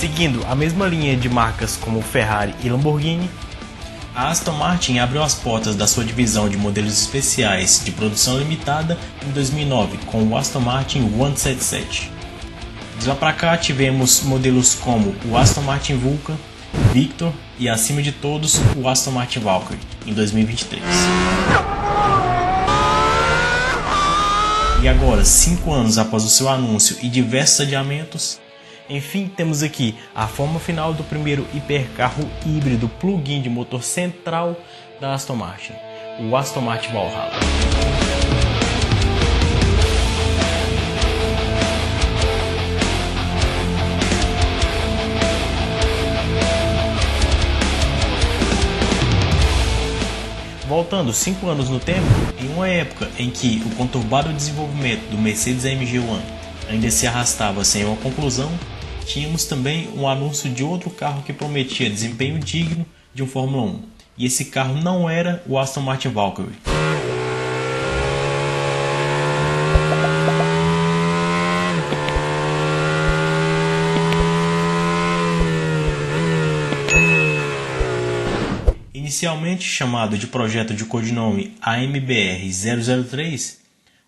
Seguindo a mesma linha de marcas como Ferrari e Lamborghini, a Aston Martin abriu as portas da sua divisão de modelos especiais de produção limitada em 2009 com o Aston Martin 177. De lá para cá tivemos modelos como o Aston Martin Vulcan, Victor e, acima de todos, o Aston Martin Valkyrie em 2023. E agora, 5 anos após o seu anúncio e diversos adiamentos, enfim, temos aqui a forma final do primeiro hipercarro híbrido plug-in de motor central da Aston Martin, o Aston Martin Valhalla. Voltando 5 anos no tempo, em uma época em que o conturbado desenvolvimento do Mercedes-AMG One ainda se arrastava sem uma conclusão, tínhamos também um anúncio de outro carro que prometia desempenho digno de um Fórmula 1, e esse carro não era o Aston Martin Valkyrie. Inicialmente chamado de projeto de codinome AMBR-003,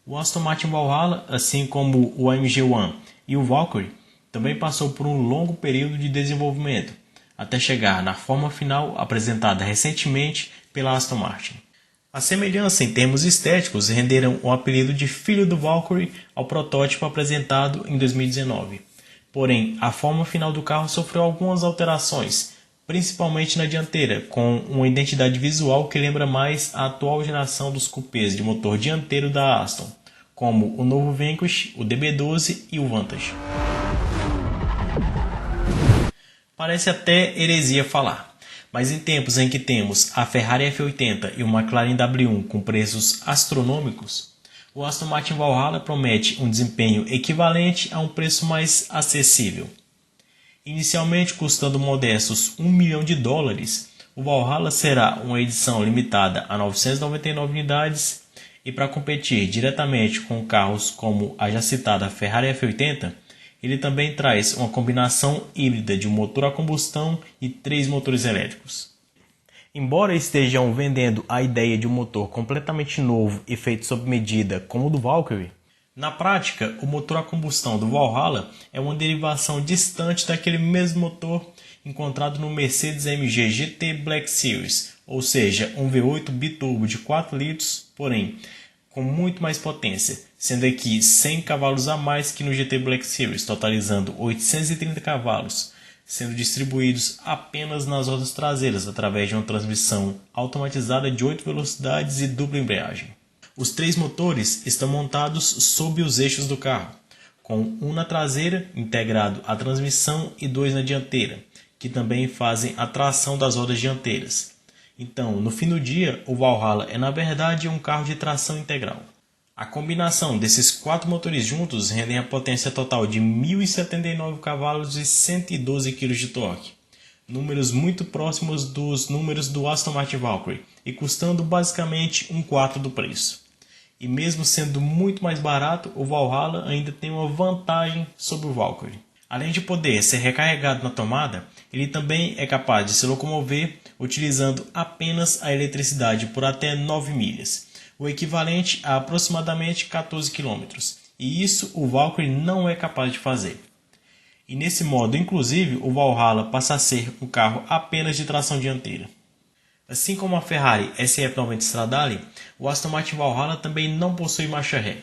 o Aston Martin Valhalla, assim como o AMG One e o Valkyrie, também passou por um longo período de desenvolvimento, até chegar na forma final apresentada recentemente pela Aston Martin. A semelhança em termos estéticos renderam o apelido de filho do Valkyrie ao protótipo apresentado em 2019. Porém, a forma final do carro sofreu algumas alterações, principalmente na dianteira, com uma identidade visual que lembra mais a atual geração dos cupês de motor dianteiro da Aston, como o novo Vanquish, o DB12 e o Vantage. Parece até heresia falar, mas em tempos em que temos a Ferrari F80 e o McLaren W1 com preços astronômicos, o Aston Martin Valhalla promete um desempenho equivalente a um preço mais acessível. Inicialmente custando modestos $1 milhão, o Valhalla será uma edição limitada a 999 unidades e, para competir diretamente com carros como a já citada Ferrari F80, ele também traz uma combinação híbrida de um motor a combustão e 3 motores elétricos. Embora estejam vendendo a ideia de um motor completamente novo e feito sob medida como o do Valkyrie, na prática, o motor a combustão do Valhalla é uma derivação distante daquele mesmo motor encontrado no Mercedes-AMG GT Black Series, ou seja, um V8 biturbo de 4 litros, porém com muito mais potência, sendo aqui 100 cavalos a mais que no GT Black Series, totalizando 830 cavalos, sendo distribuídos apenas nas rodas traseiras através de uma transmissão automatizada de 8 velocidades e dupla embreagem. Os 3 motores estão montados sob os eixos do carro, com um na traseira, integrado à transmissão, e 2 na dianteira, que também fazem a tração das rodas dianteiras. Então, no fim do dia, o Valhalla é na verdade um carro de tração integral. A combinação desses 4 motores juntos rendem a potência total de 1.079 cavalos e 112 kg de torque, números muito próximos dos números do Aston Martin Valkyrie e custando basicamente um quarto do preço. E mesmo sendo muito mais barato, o Valhalla ainda tem uma vantagem sobre o Valkyrie. Além de poder ser recarregado na tomada, ele também é capaz de se locomover utilizando apenas a eletricidade por até 9 milhas, o equivalente a aproximadamente 14 km, e isso o Valkyrie não é capaz de fazer. E nesse modo, inclusive, o Valhalla passa a ser um carro apenas de tração dianteira. Assim como a Ferrari SF90 Stradale, o Aston Martin Valhalla também não possui marcha ré.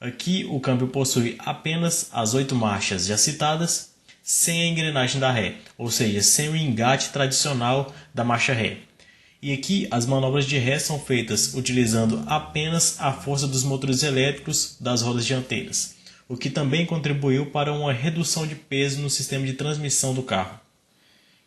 Aqui o câmbio possui apenas as 8 marchas já citadas, sem a engrenagem da ré, ou seja, sem o engate tradicional da marcha ré. E aqui as manobras de ré são feitas utilizando apenas a força dos motores elétricos das rodas dianteiras, o que também contribuiu para uma redução de peso no sistema de transmissão do carro.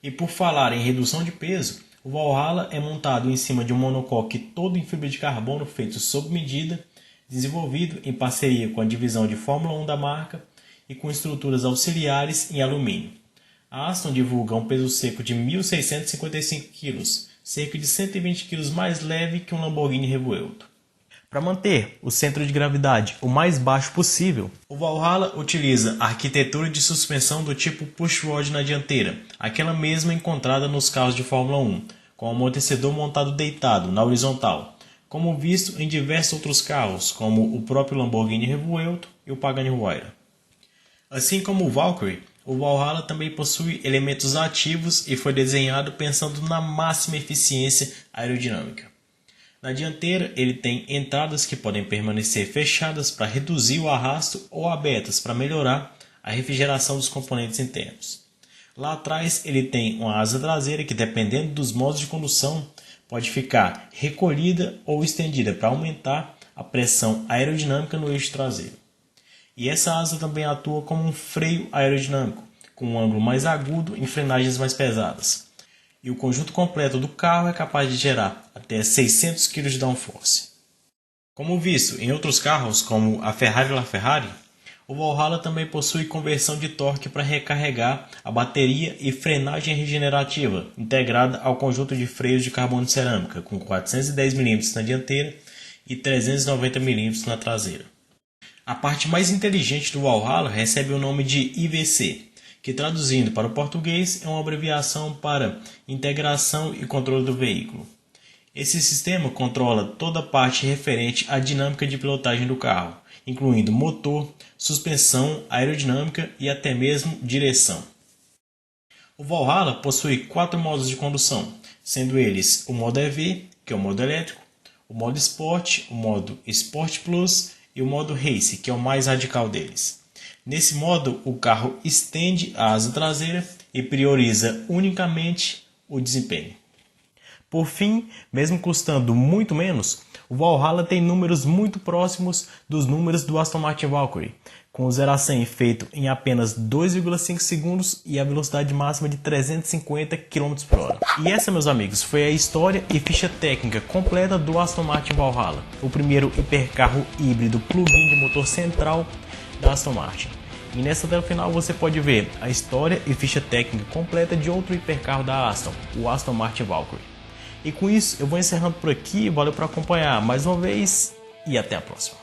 E por falar em redução de peso, o Valhalla é montado em cima de um monocoque todo em fibra de carbono feito sob medida, desenvolvido em parceria com a divisão de Fórmula 1 da marca e com estruturas auxiliares em alumínio. A Aston divulga um peso seco de 1.655 kg, cerca de 120 kg mais leve que um Lamborghini Revuelto. Para manter o centro de gravidade o mais baixo possível, o Valhalla utiliza a arquitetura de suspensão do tipo pushrod na dianteira, aquela mesma encontrada nos carros de Fórmula 1, com o amortecedor montado deitado na horizontal, como visto em diversos outros carros, como o próprio Lamborghini Revuelto e o Pagani Huayra. Assim como o Valkyrie, o Valhalla também possui elementos ativos e foi desenhado pensando na máxima eficiência aerodinâmica. Na dianteira, ele tem entradas que podem permanecer fechadas para reduzir o arrasto ou abertas para melhorar a refrigeração dos componentes internos. Lá atrás, ele tem uma asa traseira que, dependendo dos modos de condução, pode ficar recolhida ou estendida para aumentar a pressão aerodinâmica no eixo traseiro. E essa asa também atua como um freio aerodinâmico, com um ângulo mais agudo em frenagens mais pesadas. E o conjunto completo do carro é capaz de gerar até 600 kg de downforce. Como visto em outros carros, como a Ferrari LaFerrari, o Valhalla também possui conversão de torque para recarregar a bateria e frenagem regenerativa, integrada ao conjunto de freios de carbono de cerâmica, com 410 mm na dianteira e 390 mm na traseira. A parte mais inteligente do Valhalla recebe o nome de IVC, que traduzindo para o português é uma abreviação para Integração e Controle do Veículo. Esse sistema controla toda a parte referente à dinâmica de pilotagem do carro, incluindo motor, suspensão, aerodinâmica e até mesmo direção. O Valhalla possui 4 modos de condução, sendo eles o modo EV, que é o modo elétrico, o modo Sport, o modo Sport Plus e o modo Race, que é o mais radical deles. Nesse modo, o carro estende a asa traseira e prioriza unicamente o desempenho. Por fim, mesmo custando muito menos, o Valhalla tem números muito próximos dos números do Aston Martin Valkyrie, com o 0 a 100 feito em apenas 2,5 segundos e a velocidade máxima de 350 km/h. E essa, meus amigos, foi a história e ficha técnica completa do Aston Martin Valhalla, o primeiro hipercarro híbrido plug-in de motor central da Aston Martin. E nessa tela final você pode ver a história e ficha técnica completa de outro hipercarro da Aston, o Aston Martin Valkyrie. E com isso eu vou encerrando por aqui, valeu por acompanhar mais uma vez e até a próxima.